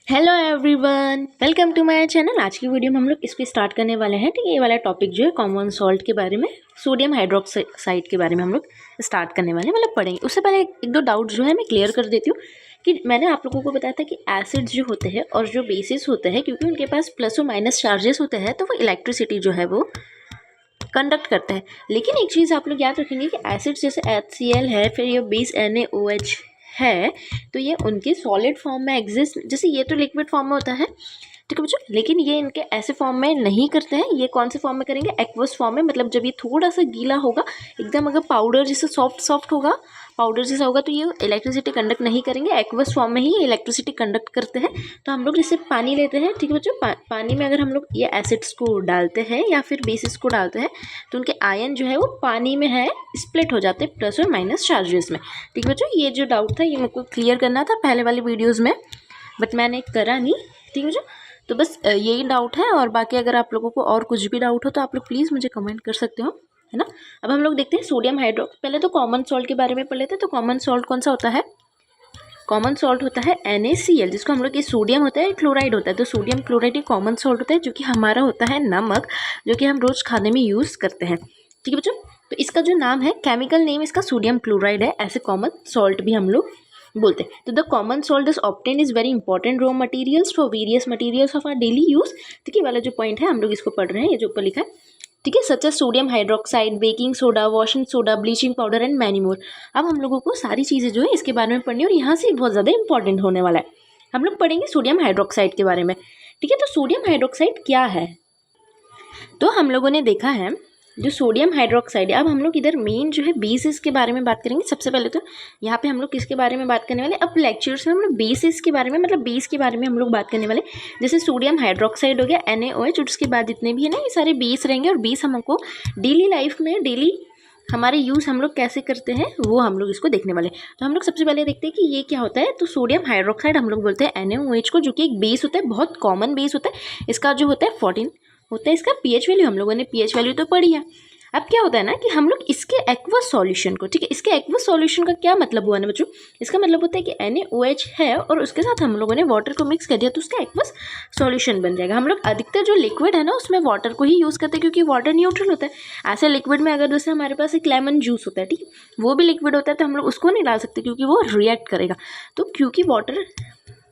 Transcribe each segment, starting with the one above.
Hello everyone, welcome to my channel. आज की video में हम लोग इस पे स्टार्ट करने वाले हैं। ठीक है, ये वाला टॉपिक जो है कॉमन सॉल्ट के बारे में, सोडियम हाइड्रोक्साइड के बारे में हम लोग स्टार्ट करने वाले हैं, मतलब पढ़ेंगे। उससे पहले एक दो डाउट जो है मैं क्लियर कर देती हूँ कि मैंने आप लोगों को बताया था कि एसिड्स जो होते हैं और जो बेसिस होते हैं, क्योंकि उनके पास प्लस और माइनस चार्जेस होते हैं, तो वो इलेक्ट्रिसिटी जो है वो कंडक्ट करते हैं। लेकिन एक चीज़ आप लोग याद रखेंगे कि एसिड्स जैसे HCl है, फिर ये बेस NaOH है, तो ये उनके सॉलिड फॉर्म में एग्जिस्ट, जैसे ये तो लिक्विड फॉर्म में होता है, ठीक है बच्चों, लेकिन ये इनके ऐसे फॉर्म में नहीं करते हैं। ये कौन से फॉर्म में करेंगे? एक्वस फॉर्म में, मतलब जब ये थोड़ा सा गीला होगा, एकदम अगर पाउडर जैसे सॉफ्ट होगा, पाउडर जैसा होगा, तो ये इलेक्ट्रिसिटी कंडक्ट नहीं करेंगे। एक्वस फॉर्म में ही ये इलेक्ट्रिसिटी कंडक्ट करते हैं। तो हम लोग जैसे पानी लेते हैं, ठीक है बच्चों, पानी में अगर हम लोग ये एसिड्स को डालते हैं या फिर बेसिस को डालते हैं, तो उनके आयन जो है वो पानी में है, स्प्लिट हो जाते हैं प्लस और माइनस चार्जेस में। ठीक है बच्चों, ये जो डाउट था ये मेरे को क्लियर करना था पहले वाली वीडियोज़ में, बट मैंने करा नहीं। ठीक है बच्चों, तो बस यही डाउट है। और बाकी अगर आप लोगों को और कुछ भी डाउट हो तो आप लोग प्लीज़ मुझे कमेंट कर सकते हो, है ना। अब हम लोग देखते हैं सोडियम हाइड्रो, पहले तो कॉमन सॉल्ट के बारे में पढ़ लेते हैं। तो कॉमन सॉल्ट कौन सा होता है? कॉमन सॉल्ट होता है NaCl, जिसको हम लोग, ये सोडियम होता है, क्लोराइड होता है। तो सोडियम क्लोराइड एक कॉमन सॉल्ट होता है, जो कि हमारा होता है नमक, जो कि हम रोज़ खाने में यूज़ करते हैं। ठीक है बच्चों, तो इसका जो नाम है, केमिकल नेम इसका सोडियम क्लोराइड है। ऐसे कॉमन सॉल्ट भी हम लोग बोलते हैं। तो the common salt is obtain is very important raw materials for various materials of our daily use. ठीक है, वाला जो पॉइंट है हम लोग इसको पढ़ रहे हैं, ये जो ऊपर लिखा है, ठीक है, such as sodium hydroxide, baking soda, washing soda, bleaching powder and many more. अब हम लोगों को सारी चीज़ें जो है इसके बारे में पढ़नी है, और यहाँ से बहुत ज़्यादा इंपॉर्टेंट होने वाला है। हम लोग पढ़ेंगे सोडियम हाइड्रोक्साइड के बारे में। ठीक है, तो सोडियम हाइड्रोक्साइड क्या है? तो हम लोगों ने देखा है जो सोडियम हाइड्रोक्साइड है। अब हम लोग इधर मेन जो है बेसिस के बारे में बात करेंगे। सबसे पहले तो यहाँ पे हम लोग किसके बारे में बात करने वाले? अब लेक्चर्स में हम लोग बेसिस के बारे में, मतलब बेस के बारे में हम लोग बात करने वाले। जैसे सोडियम हाइड्रोक्साइड हो गया, NaOH, उसके बाद जितने भी है ना, ये सारे बेस रहेंगे। और बेस हमको डेली लाइफ में, डेली हमारे यूज़ हम लोग कैसे करते हैं वो हम लोग इसको देखने वाले। तो हम लोग सबसे पहले देखते हैं कि ये क्या होता है। तो सोडियम हाइड्रोक्साइड हम लोग बोलते हैं NaOH को, जो कि एक बेस होता है, बहुत कॉमन बेस होता है। इसका जो होता है 14 होता है इसका pH वैल्यू। हम लोगों ने pH वैल्यू तो पढ़ी है। अब क्या होता है ना कि हम लोग इसके एक्वस सॉल्यूशन को, ठीक है, इसके एक्वस सॉल्यूशन का क्या मतलब हुआ ना बच्चों? इसका मतलब होता है कि NaOH है और उसके साथ हम लोगों ने वाटर को मिक्स कर दिया, तो उसका एक्वस सॉल्यूशन बन जाएगा। हम लोग अधिकतर जो लिक्विड है ना उसमें वाटर को ही यूज़ करते हैं, क्योंकि वाटर न्यूट्रल होता है। ऐसे लिक्विड में अगर जैसे हमारे पास एक लेमन जूस होता है, ठीक है, वो भी लिक्विड होता है, तो हम लोग उसको नहीं डाल सकते क्योंकि वो रिएक्ट करेगा। तो क्योंकि वाटर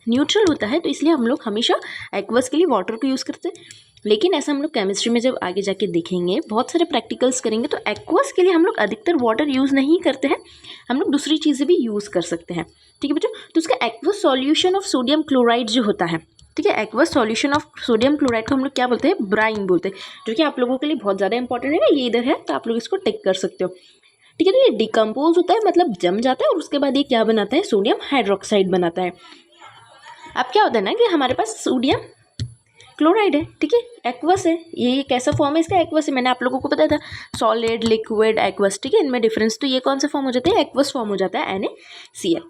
न्यूट्रल होता है, तो इसलिए हम लोग हमेशा एक्वस के लिए वाटर को यूज़ करते हैं। लेकिन ऐसा हम लोग केमिस्ट्री में जब आगे जाके देखेंगे, बहुत सारे प्रैक्टिकल्स करेंगे, तो एक्वस के लिए हम लोग अधिकतर वाटर यूज़ नहीं करते हैं, हम लोग दूसरी चीज़ें भी यूज़ कर सकते हैं। ठीक है बच्चों, तो उसका aqueous solution of sodium chloride जो होता है, ठीक है, aqueous solution of sodium chloride को हम लोग क्या बोलते हैं? ब्राइन बोलते हैं, जो कि आप लोगों के लिए बहुत ज़्यादा इंपॉर्टेंट है ना, ये इधर है, तो आप लोग इसको टिक कर सकते हो। ठीक है, तो ये डिकम्पोज होता है, मतलब जम जाता है, और उसके बाद ये क्या बनाता है? सोडियम हाइड्रोक्साइड बनाता है। अब क्या होता है ना कि हमारे पास सोडियम क्लोराइड है, ठीक है, एक्वस है। ये कैसा फॉर्म है इसका? एक्वस है। मैंने आप लोगों को बताया था सॉलिड, लिक्विड, एक्वस, ठीक है, इनमें डिफरेंस। तो ये कौन सा फॉर्म हो जाता है? एक्वस फॉर्म हो जाता है NaCl।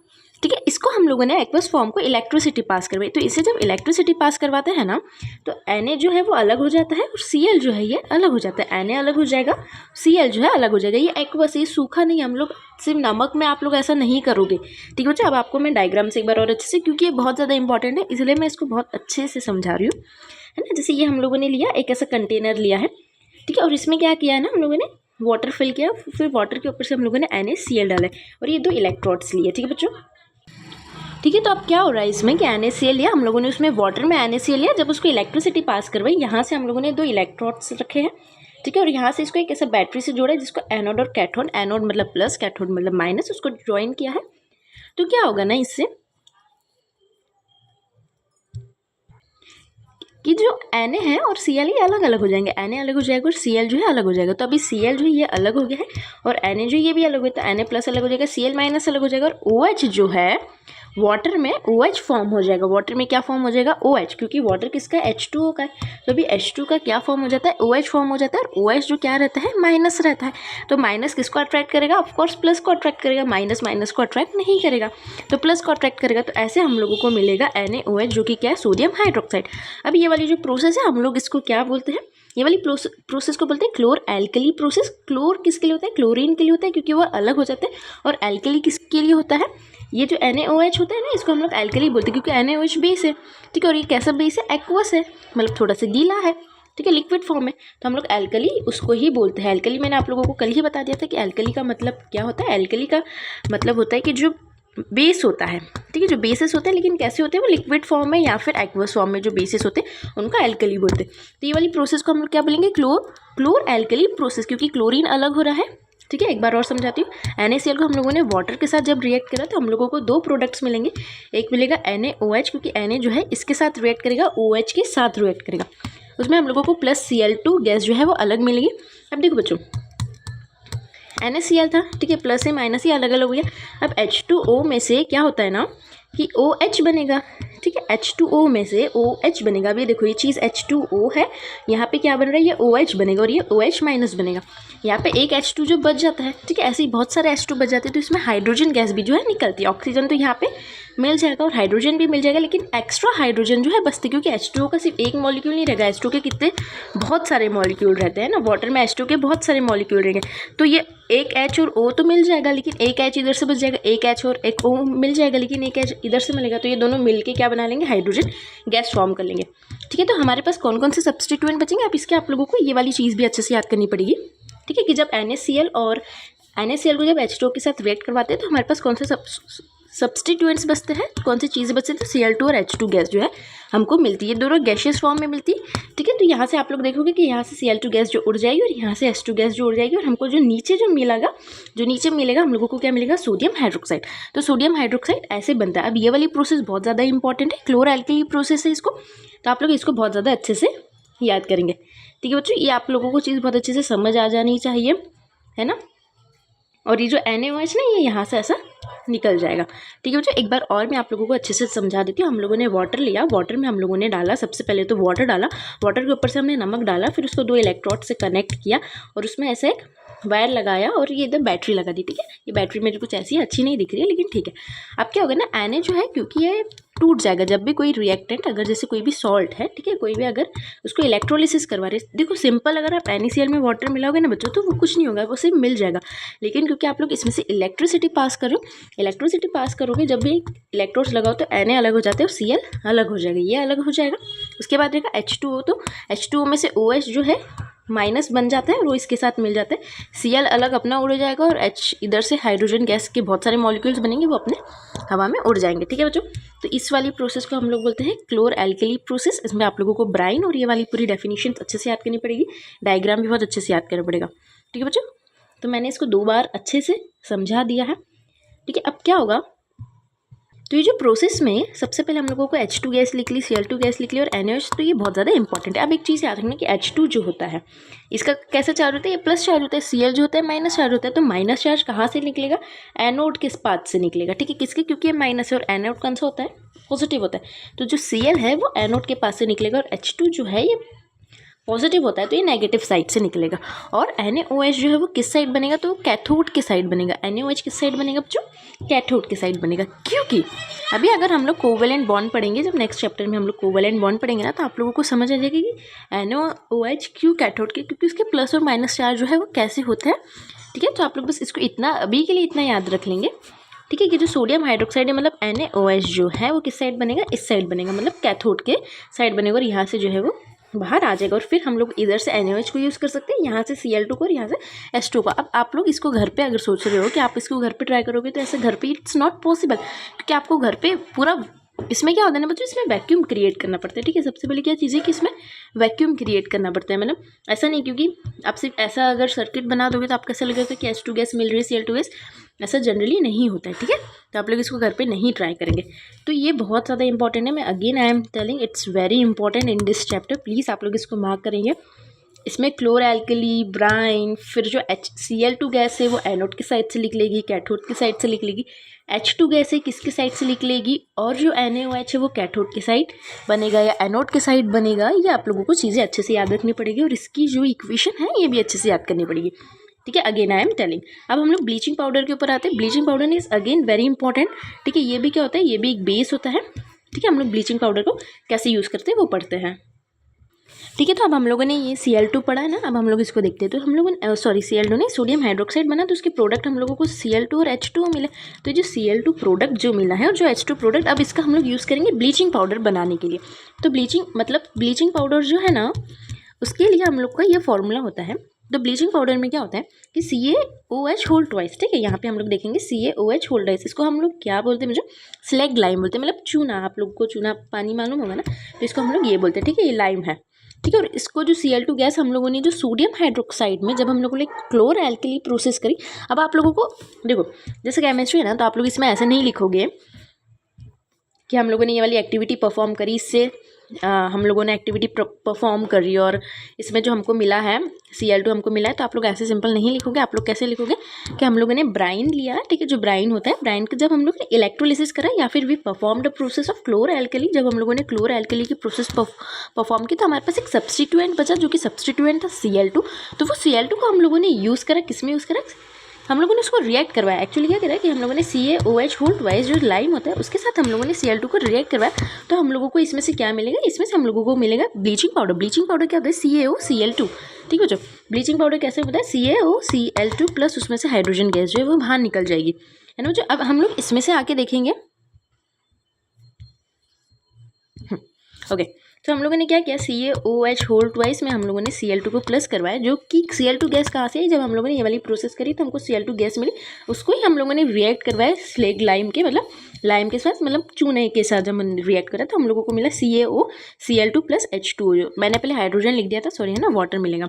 ठीक है, इसको हम लोगों ने एक्वस फॉर्म को इलेक्ट्रिसिटी पास करवाई। तो इसे जब इलेक्ट्रिसिटी पास करवाते हैं ना, तो Na जो है वो अलग हो जाता है और Cl जो है ये अलग हो जाता है। Na अलग हो जाएगा, Cl जो है अलग हो जाएगा। ये एक्वस, ये सूखा नहीं, हम लोग सिर्फ नमक में आप लोग ऐसा नहीं करोगे। ठीक है बच्चों, अब आपको मैं डायग्राम से एक बार और अच्छे से, क्योंकि ये बहुत ज़्यादा इंपॉर्टेंट है, इसलिए मैं इसको बहुत अच्छे से समझा रही हूँ, है ना। जैसे ये हम लोगों ने लिया, एक ऐसा कंटेनर लिया है, ठीक है, और इसमें क्या किया है ना, हम लोगों ने वाटर फिल किया, फिर वाटर के ऊपर से हम लोगों ने NaCl डाला है, और ये 2 इलेक्ट्रोड्स लिए। ठीक है बच्चों, ठीक है, तो अब क्या हो रहा है इसमें कि NaCl लिया हम लोगों ने, उसमें वाटर में NaCl लिया, जब उसको इलेक्ट्रिसिटी पास करवाई, यहाँ से हम लोगों ने 2 इलेक्ट्रोड्स रखे हैं, ठीक है, और यहाँ से इसको एक ऐसा बैटरी से जोड़ा है, जिसको एनोड और कैथोड, एनोड मतलब प्लस, कैथोड मतलब माइनस, उसको ज्वाइन किया है। तो क्या होगा ना इससे कि जो Na है और Cl ये अलग अलग हो जाएंगे, Na अलग हो जाएगा और Cl जो है अलग हो जाएगा। तो अभी Cl जो है ये अलग हो गया है और Na जो ये भी अलग हो गया, तो Na प्लस अलग हो जाएगा, Cl माइनस अलग हो जाएगा, और OH जो है वाटर में OH फॉर्म हो जाएगा। वाटर में क्या फॉर्म हो जाएगा? OH, क्योंकि वाटर किसका है? H2O का है। तो अभी H2 का क्या फॉर्म हो जाता है? OH फॉर्म हो जाता है, और OH जो क्या रहता है? माइनस रहता है। तो माइनस किसको अट्रैक्ट करेगा? ऑफकोर्स प्लस को अट्रैक्ट करेगा, माइनस माइनस को अट्रैक्ट नहीं करेगा, तो प्लस को अट्रैक्ट करेगा। तो ऐसे हम लोगों को मिलेगा NaOH, जो कि क्या है? Sodium hydroxide. अब ये वाली जो प्रोसेस है हम लोग इसको क्या बोलते हैं? ये वाली प्रोसेस को बोलते हैं क्लोर एल्कली प्रोसेस। क्लोर किसके लिए होता है? क्लोरीन के लिए होता है, क्योंकि वो अलग हो जाते हैं, और एल्कली किसके लिए होता है? ये जो NaOH होता है ना, इसको हम लोग एल्कली बोलते हैं क्योंकि NaOH बेस है, ठीक है। और ये कैसा बेस है? एक्वस है, मतलब थोड़ा सा गीला है, ठीक है, लिक्विड फॉर्म में, तो हम लोग एल्कली उसको ही बोलते हैं। एल्कली मैंने आप लोगों को कल ही बता दिया था कि एल्कली का मतलब क्या होता है। एल्कली का मतलब होता है कि जो बेस होता है, ठीक है, जो बेसिस होते हैं, लेकिन कैसे होते हैं वो लिक्विड फॉर्म में या फिर एक्वस फॉर्म में जो बेसिस होते हैं उनका एल्कली बोलते हैं। तो ये वाली प्रोसेस को हम लोग क्या बोलेंगे? क्लोर एल्कली प्रोसेस, क्योंकि क्लोरीन अलग हो रहा है, ठीक है। एक बार और समझाती हूँ। NaCl को हम लोगों ने वाटर के साथ जब रिएक्ट करा तो हम लोगों को दो प्रोडक्ट्स मिलेंगे। एक मिलेगा NaOH, क्योंकि Na जो है इसके साथ रिएक्ट करेगा, OH के साथ रिएक्ट करेगा, उसमें हम लोगों को प्लस Cl2 गैस जो है वो अलग मिलेगी। अब देखो बच्चों, NaCl था, ठीक है, प्लस से माइनस ही अलग अलग हो गया। अब H2O में से क्या होता है ना कि OH बनेगा, ठीक है, H2O में से OH बनेगा। अभी देखो ये चीज़ H2O है, यहाँ पे क्या बन रहा है? ये OH बनेगा और ये OH माइनस बनेगा। यहाँ पे एक H2 जो बच जाता है, ठीक है, ऐसे ही बहुत सारे H2 बच जाते हैं, तो इसमें हाइड्रोजन गैस भी जो है निकलती है। ऑक्सीजन तो यहाँ पे मिल जाएगा और हाइड्रोजन भी मिल जाएगा, लेकिन एक्स्ट्रा हाइड्रोजन जो है बचती, क्योंकि H2O का सिर्फ एक मॉलिक्यूल नहीं रहेगा, H2O के कितने बहुत सारे मॉलिक्यूल रहते हैं ना, वाटर में H2O के बहुत सारे मॉलिक्यूल रहेंगे। तो ये एक H और O तो मिल जाएगा, लेकिन एक H इधर से बच जाएगा, एक H और एक O मिल जाएगा, लेकिन एक H इधर से मिलेगा, तो ये दोनों मिलके क्या बना लेंगे? हाइड्रोजन गैस फॉर्म कर लेंगे, ठीक है। तो हमारे पास कौन कौन से सब्स्टिट्यूएंट बचेंगे? आप लोगों को ये वाली चीज़ भी अच्छे से याद करनी पड़ेगी, ठीक है, कि जब NaCl और NaCl को जब H2O के साथ रिएक्ट करवाते हैं तो हमारे पास कौन से सब्स्टिट्यूएंट्स बचते हैं, कौन सी चीज़ें बचती हैं? Cl2 और H2 गैस जो है हमको मिलती है, दोनों गैशियस फॉर्म में मिलती है, ठीक है। तो यहाँ से आप लोग देखोगे कि यहाँ से Cl2 गैस जो उड़ जाएगी और यहाँ से H2 गैस जो उड़ जाएगी, और हमको जो नीचे मिलेगा हम लोगों को क्या मिलेगा? Sodium hydroxide. तो सोडियम हाइड्रोक्साइड ऐसे बनता है। अब ये वाली प्रोसेस बहुत ज़्यादा इंपॉर्टेंट है, क्लोर एल्कली प्रोसेस है इसको, तो आप लोग इसको बहुत ज़्यादा अच्छे से याद करेंगे, ठीक है बच्चों। ये आप लोगों को चीज़ बहुत अच्छे से समझ आ जानी चाहिए, है ना। और ये जो NaOH ना, ये यहाँ से ऐसा निकल जाएगा, ठीक है बच्चों। एक बार और मैं आप लोगों को अच्छे से समझा देती हूँ। हम लोगों ने वाटर लिया, वाटर में हम लोगों ने डाला, सबसे पहले तो वाटर डाला, वाटर के ऊपर से हमने नमक डाला, फिर उसको दो इलेक्ट्रोड से कनेक्ट किया और उसमें ऐसे एक वायर लगाया और ये इधर बैटरी लगा दी, ठीक है। ये बैटरी मेरी कुछ ऐसी अच्छी नहीं दिख रही है, लेकिन ठीक है। अब क्या होगा ना, Na जो है, क्योंकि ये टूट जाएगा जब भी कोई रिएक्टेंट, अगर जैसे कोई भी सॉल्ट है, ठीक है, कोई भी अगर उसको इलेक्ट्रोलिसिस करवा रहे, देखो सिंपल अगर आप NaCl में वाटर मिलाओगे ना बच्चों, तो वो कुछ नहीं होगा, वो सिर्फ मिल जाएगा। लेकिन क्योंकि आप लोग इसमें से इलेक्ट्रिसिटी पास करो, इलेक्ट्रिसिटी पास करोगे, जब भी इलेक्ट्रोड्स लगाओ तो Na अलग हो जाते हैं और Cl अलग हो जाएगा, ये अलग हो जाएगा। उसके बाद रहेगा H2O, तो H2O में से OH जो है माइनस बन जाता है और वो इसके साथ मिल जाता है, Cl अलग अपना उड़ जाएगा और H इधर से हाइड्रोजन गैस के बहुत सारे मॉलिक्यूल्स बनेंगे, वो अपने हवा में उड़ जाएंगे, ठीक है बच्चों। तो इस वाली प्रोसेस को हम लोग बोलते हैं क्लोर एल्कली प्रोसेस। इसमें आप लोगों को ब्राइन और ये वाली पूरी डेफिनेशन अच्छे से याद करनी पड़ेगी, डायग्राम भी बहुत अच्छे से याद करना पड़ेगा, ठीक है बच्चों। तो मैंने इसको 2 बार अच्छे से समझा दिया है, ठीक है। अब क्या होगा, तो ये जो प्रोसेस में सबसे पहले हम लोगों को H2 गैस लिख ली, Cl2 गैस लिख ली और NaOH, तो ये बहुत ज़्यादा इंपॉर्टेंट है। अब एक चीज़ याद रखना कि H2 जो होता है इसका कैसे चार्ज होता है? ये प्लस चार्ज होता है, Cl जो होता है माइनस चार्ज होता है। तो माइनस चार्ज कहाँ से निकलेगा? एनोड के पास से निकलेगा, ठीक है, किसके? क्योंकि ये माइनस है और एनोड कौन सा होता है? पॉजिटिव होता है। तो जो Cl है वो एनोड के पास से निकलेगा और H2 जो है ये पॉजिटिव होता है, तो ये नेगेटिव साइड से निकलेगा। और NaOH जो है वो किस साइड बनेगा? तो कैथोड के साइड बनेगा। NaOH किस साइड बनेगा बच्चों? कैथोड के साइड बनेगा। क्योंकि अभी अगर हम लोग कोवेलेंट बॉन्ड पढ़ेंगे, जब नेक्स्ट चैप्टर में हम लोग कोवेलेंट बॉन्ड पढ़ेंगे ना, तो आप लोगों को समझ आ जाएगा कि NaOH क्यों कैथोड के, क्योंकि उसके प्लस और माइनस चार्ज जो है वो कैसे होते हैं, ठीक है। तो आप लोग बस इसको इतना अभी के लिए इतना याद रख लेंगे, ठीक है, कि जो सोडियम हाइड्रोक्साइड है मतलब NaOH जो है वो किस साइड बनेगा? इस साइड बनेगा, मतलब कैथोड के साइड बनेगा और यहाँ से जो है वो बाहर आ जाएगा। और फिर हम लोग इधर से NaOH को यूज़ कर सकते हैं, यहाँ से Cl2 को और यहाँ से H2 को। अब आप लोग इसको घर पे अगर सोच रहे हो कि आप इसको घर पे ट्राई करोगे, तो ऐसे घर पे इट्स नॉट पॉसिबल, क्योंकि आपको घर पे पूरा इसमें क्या होता है ना बच्चों, इसमें वैक्यूम क्रिएट करना पड़ता है, ठीक है। सबसे पहले क्या चीज़ है कि इसमें वैक्यूम क्रिएट करना पड़ता है, मतलब ऐसा नहीं क्योंकि आप सिर्फ ऐसा अगर सर्किट बना दोगे तो आपको ऐसा लगेगा कि H2 गैस मिल रही है, Cl2 गैस, ऐसा जनरली नहीं होता है, ठीक है। तो आप लोग इसको घर पे नहीं ट्राई करेंगे। तो ये बहुत ज़्यादा इंपॉर्टेंट है। मैं again I am telling it's very important in this chapter, please आप लोग इसको मार्क करेंगे। इसमें क्लोर एल्कली, ब्राइन, फिर जो Cl2 गैस है वो एनोड की साइड से लिख लेगी, कैथोड की साइड से लिख लेगी। H2 गैस है किसकी साइड से लिख लेगी, और जो NaOH है वो कैथोड की साइड बनेगा या एनोड की साइड बनेगा। ये आप लोगों को चीज़ें अच्छे से याद रखनी पड़ेगी और इसकी जो इक्वेशन है ये भी अच्छे से याद करनी पड़ेगी, ठीक है। Again I am telling. अब हम लोग ब्लीचिंग पाउडर के ऊपर आते हैं। Bleaching powder is again very important, ठीक है। ये भी क्या होता है? ये भी एक बेस होता है, ठीक है। हम लोग ब्लीचिंग पाउडर को कैसे यूज़ करते हैं वो पढ़ते हैं। ठीक है। तो अब हम लोगों ने ये Cl2 पढ़ा है ना, अब हम लोग इसको देखते हैं। तो हम लोगों ने सॉरी Cl2 नहीं, सोडियम हाइड्रोक्साइड बना, तो उसके प्रोडक्ट हम लोगों को Cl2 और H2O मिले। तो जो Cl2 प्रोडक्ट जो मिला है और जो H2 प्रोडक्ट, अब इसका हम लोग यूज़ करेंगे ब्लीचिंग पाउडर बनाने के लिए। तो ब्लीचिंग पाउडर जो है ना, उसके लिए हम लोग का ये फॉर्मूला होता है। तो ब्लीचिंग पाउडर में क्या होता है कि CaOH होल ट्वाइस, ठीक है। यहाँ पे हम लोग देखेंगे CaOH होल ट्वाइस, इसको हम लोग क्या बोलते हैं, मुझे स्लैग लाइम बोलते हैं, मतलब चूना। आप लोग को चूना पानी मालूम होगा ना, तो इसको हम लोग ये बोलते हैं, ठीक है। ये लाइम है, ठीक है। और इसको जो Cl2 गैस हम लोगों ने जो सोडियम हाइड्रोक्साइड में जब हम लोगों ने क्लोर एल्कली प्रोसेस करी। अब आप लोगों को देखो, जैसे केमिस्ट्री है ना, तो आप लोग इसमें ऐसे नहीं लिखोगे कि हम लोगों ने ये वाली एक्टिविटी परफॉर्म करी, इससे हम लोगों ने एक्टिविटी परफॉर्म करी और इसमें जो हमको मिला है Cl2 हमको मिला है। तो आप लोग ऐसे सिंपल नहीं लिखोगे। आप लोग कैसे लिखोगे कि हम लोगों ने ब्राइन लिया, ठीक है। जो ब्राइन होता है, ब्राइन का जब हम लोग ने इलेक्ट्रोलिसिस करा या फिर we perform the process of chlor alkali, जब हम लोगों ने क्लोर एल्कली की प्रोसेस परफॉर्म की, तो हमारे पास एक सब्स्टिट्यूएंट बचा, जो कि सब्स्टिट्यूएंट था Cl2। तो वो Cl2 को हम लोगों ने यूज़ करा, किस में यूज़ करा, हम लोगों ने उसको रिएक्ट करवाया। एक्चुअली क्या करा कि हम लोगों ने CaOH होल ट्वाइस जो लाइम होता है उसके साथ हम लोगों ने Cl2 को रिएक्ट करवाया। तो हम लोगों को इसमें से क्या मिलेगा, इसमें से हम लोगों को मिलेगा ब्लीचिंग पाउडर। ब्लीचिंग पाउडर क्या होता है, CaOCl2, ठीक है। जो ब्लीचिंग पाउडर कैसे होता है, CaOCl2 प्लस उसमें से हाइड्रोजन गैस जो है वो बाहर निकल जाएगी, है ना। जो अब हम लोग इसमें से आके देखेंगे, ओके। तो हम लोगों ने क्या किया, CaOH होल ट्वाइस में हम लोगों ने Cl2 को प्लस करवाया, जो कि Cl2 गैस कहाँ से है, जब हम लोगों ने ये वाली प्रोसेस करी तो हमको Cl2 गैस मिली, उसको ही हम लोगों ने रिएक्ट करवाया स्लेग लाइम के, मतलब लाइम के साथ, मतलब चूने के साथ जब हमने रिएक्ट करा तो हम लोगों को मिला CaOCl2 प्लस H2O। जो मैंने पहले हाइड्रोजन लिख दिया था, सॉरी, है ना, वाटर मिलेगा,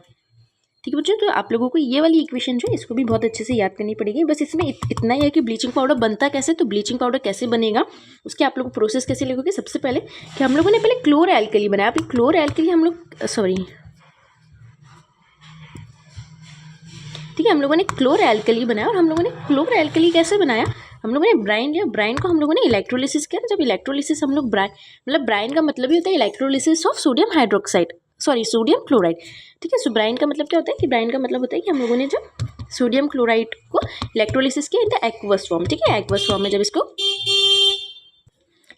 ठीक है बच्चों। तो आप लोगों को ये वाली इक्वेशन जो है इसको भी बहुत अच्छे से याद करनी पड़ेगी। बस इसमें इतना ही है कि ब्लीचिंग पाउडर बनता कैसे, तो ब्लीचिंग पाउडर कैसे बनेगा, उसके आप लोग प्रोसेस कैसे लिखोगे। सबसे पहले कि हम लोगों ने पहले क्लोर एल्कली बनाया। अभी क्लोर एल्कली हम लोग सॉरी, ठीक है, हम लोगों ने क्लोर एल्कली बनाया। और हम लोगों ने क्लोर एल्कली कैसे बनाया, हम लोगों ने ब्राइन लिया, ब्राइन को हम लोगों ने इलेक्ट्रोलिसिस किया। जब इलेक्ट्रोलिसिस हम लोग ब्राइन का मतलब ही होता है electrolysis of sodium hydroxide, sorry sodium chloride, ठीक है। सो ब्राइन का मतलब क्या होता है कि ब्राइन का मतलब होता है कि हम लोगों ने जब सोडियम क्लोराइड को इलेक्ट्रोलिसिस किया इन द एक्वस फॉर्म, ठीक है। एक्वस फॉर्म में जब इसको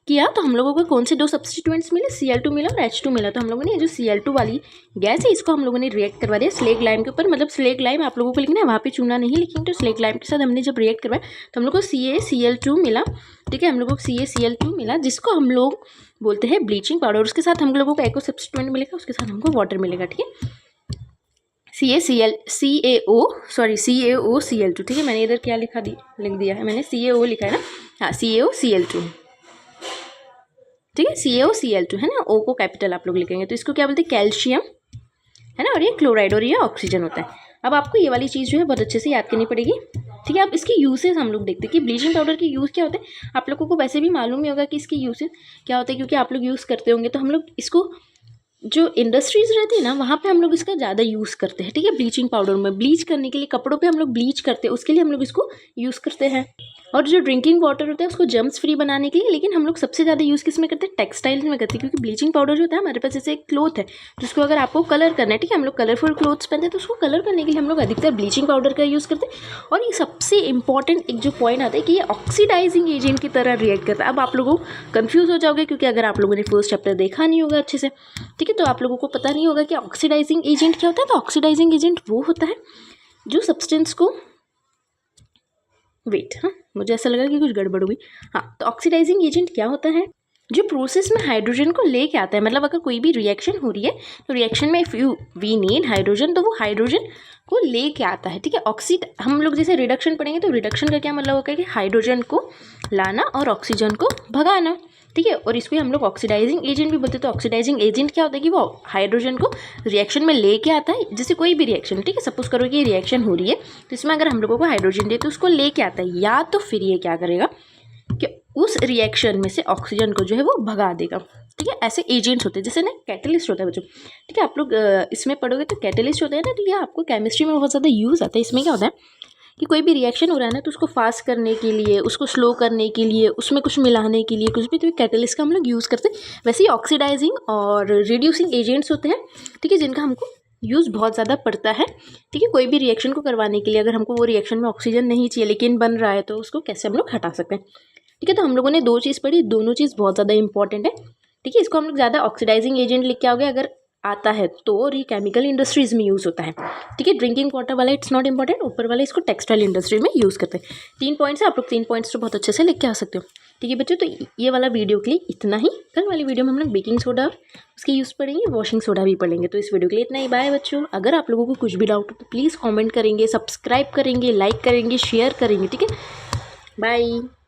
किया तो हम लोगों को कौन से दो सब्स्टिट्यूएंट्स मिले, Cl2 मिला और H2 मिला। तो हम लोगों ने ये जो Cl2 वाली गैस है इसको हम लोगों ने रिएक्ट करवा दिया स्लेग लाइम के ऊपर, मतलब स्लेग लाइम आप लोगों को लिखना है, वहाँ पे चूना नहीं लिखेंगे। तो स्लेग लाइम के साथ हमने जब रिएक्ट करवाया तो हम लोग को CaCl2 मिला, ठीक है। हम लोगों को CaCl2 मिला, जिसको हम लोग बोलते हैं ब्लीचिंग पाउडर। उसके साथ हम लोगों को एको सब्स्टिट्यूएंट मिलेगा, उसके साथ हमको वाटर मिलेगा, ठीक है। CaOCl2, ठीक है। मैंने इधर क्या लिख दिया है, मैंने CaO लिखा है ना, हाँ CaOCl2, ठीक है। CaOCl2 है ना, O को कैपिटल आप लोग लिखेंगे। तो इसको क्या बोलते हैं, कैल्शियम, है ना, और ये क्लोराइड और ये ऑक्सीजन होता है। अब आपको ये वाली चीज़ जो है बहुत अच्छे से याद करनी पड़ेगी, ठीक है। अब इसके यूसेज हम लोग देखते हैं कि ब्लीचिंग पाउडर के यूज़ क्या होते हैं। आप लोगों को वैसे भी मालूम ही होगा कि इसके यूसेज क्या होते हैं, क्योंकि आप लोग यूज़ करते होंगे। तो हम लोग इसको, जो इंडस्ट्रीज़ रहती है ना, वहाँ पे हम लोग इसका ज़्यादा यूज़ करते हैं, ठीक है। ब्लीचिंग पाउडर में ब्लीच करने के लिए, कपड़ों पे हम लोग ब्लीच करते हैं, उसके लिए हम लोग इसको यूज़ करते हैं। और जो ड्रिंकिंग वाटर होता है उसको जर्म्स फ्री बनाने के लिए, लेकिन हम लोग सबसे ज़्यादा यूज़ किस में करते हैं, टेक्सटाइल्स में करते हैं। क्योंकि ब्लीचिंग पाउडर जो होता है हमारे पास जैसे एक क्लोथ है, जिसको अगर आपको कलर करना है, ठीक है, हम लोग कलरफुल क्लोथ्स पहनते हैं, तो उसको कलर करने के लिए हम लोग अधिकतर ब्लीचिंग पाउडर का यूज़ करते हैं। और ये सबसे इंपॉर्टेंट एक जो पॉइंट आता है कि ये ऑक्सीडाइजिंग एजेंट की तरह रिएक्ट करता है। अब आप लोगों कन्फ्यूज़ हो जाओगे, क्योंकि अगर आप लोगों ने फर्स्ट चैप्टर देखा नहीं होगा अच्छे से, ठीक है, तो आप लोगों को पता नहीं होगा कि ऑक्सीडाइजिंग एजेंट क्या होता है। तो ऑक्सीडाइजिंग एजेंट वो होता है जो सब्सटेंस को, वेट, हाँ मुझे ऐसा लगा कि कुछ गड़बड़ हुई, हाँ। तो ऑक्सीडाइजिंग एजेंट क्या होता है, जो प्रोसेस में हाइड्रोजन को लेके आता है। मतलब अगर कोई भी रिएक्शन हो रही है तो रिएक्शन में इफ़ वी नीड हाइड्रोजन, तो वो हाइड्रोजन को लेके आता है, ठीक है। हम लोग जैसे रिडक्शन पढ़ेंगे तो रिडक्शन का क्या मतलब होगा कि हाइड्रोजन को लाना और ऑक्सीजन को भगाना, ठीक है। और इसको हम लोग ऑक्सीडाइजिंग एजेंट भी बोलते हैं। तो ऑक्सीडाइजिंग एजेंट क्या होता है कि वो हाइड्रोजन को रिएक्शन में लेके आता है, जैसे कोई भी रिएक्शन, ठीक है। सपोज करो कि ये रिएक्शन हो रही है तो इसमें अगर हम लोगों को हाइड्रोजन दे तो उसको लेके आता है, या तो फिर ये क्या करेगा कि उस रिएक्शन में से ऑक्सीजन को जो है वो भगा देगा, ठीक है। ऐसे एजेंट्स होते हैं, जैसे ना कैटलिस्ट होता है बच्चों, ठीक है। आप लोग इसमें पढ़ोगे तो कैटलिस्ट होता है ना, तो ये आपको केमिस्ट्री में बहुत ज़्यादा यूज़ आता है। इसमें क्या होता है कि कोई भी रिएक्शन हो रहा है ना, तो उसको फास्ट करने के लिए, उसको स्लो करने के लिए, उसमें कुछ मिलाने के लिए, कुछ भी, तो कैटलिस्ट का हम लोग यूज़ करते हैं। वैसे ही ऑक्सीडाइजिंग और रिड्यूसिंग एजेंट्स होते हैं, ठीक है, जिनका हमको यूज़ बहुत ज़्यादा पड़ता है, ठीक है। कोई भी रिएक्शन को करवाने के लिए अगर हमको वो रिएक्शन में ऑक्सीजन नहीं चाहिए लेकिन बन रहा है, तो उसको कैसे हम लोग हटा सकते हैं, ठीक है। तो हम लोगों ने दो चीज़ पढ़ी, दोनों चीज़ बहुत ज़्यादा इंपॉर्टेंट है, ठीक है। इसको हम लोग ज़्यादा ऑक्सीडाइजिंग एजेंट लिख के आओगे। अगर आता है तो और ये केमिकल इंडस्ट्रीज़ में यूज़ होता है। ठीक है, ड्रिंकिंग वाटर वाला इट्स नॉट इंपॉर्टेंट, ऊपर वाला इसको टेक्सटाइल इंडस्ट्री में यूज़ करते हैं। 3 पॉइंट्स है, आप लोग 3 पॉइंट्स तो बहुत अच्छे से लिख के आ सकते हो। ठीक है बच्चों, तो ये वाला वीडियो के लिए इतना ही। कल वाली वीडियो में हम लोग बेकिंग सोडा और उसके यूज़ पढ़ेंगे, वॉशिंग सोडा भी पढ़ेंगे। तो इस वीडियो के लिए इतना ही। बाय बच्चों। अगर आप लोगों को कुछ भी डाउट हो तो प्लीज़ कॉमेंट करेंगे, सब्सक्राइब करेंगे, लाइक करेंगे, शेयर करेंगे। ठीक है, बाय।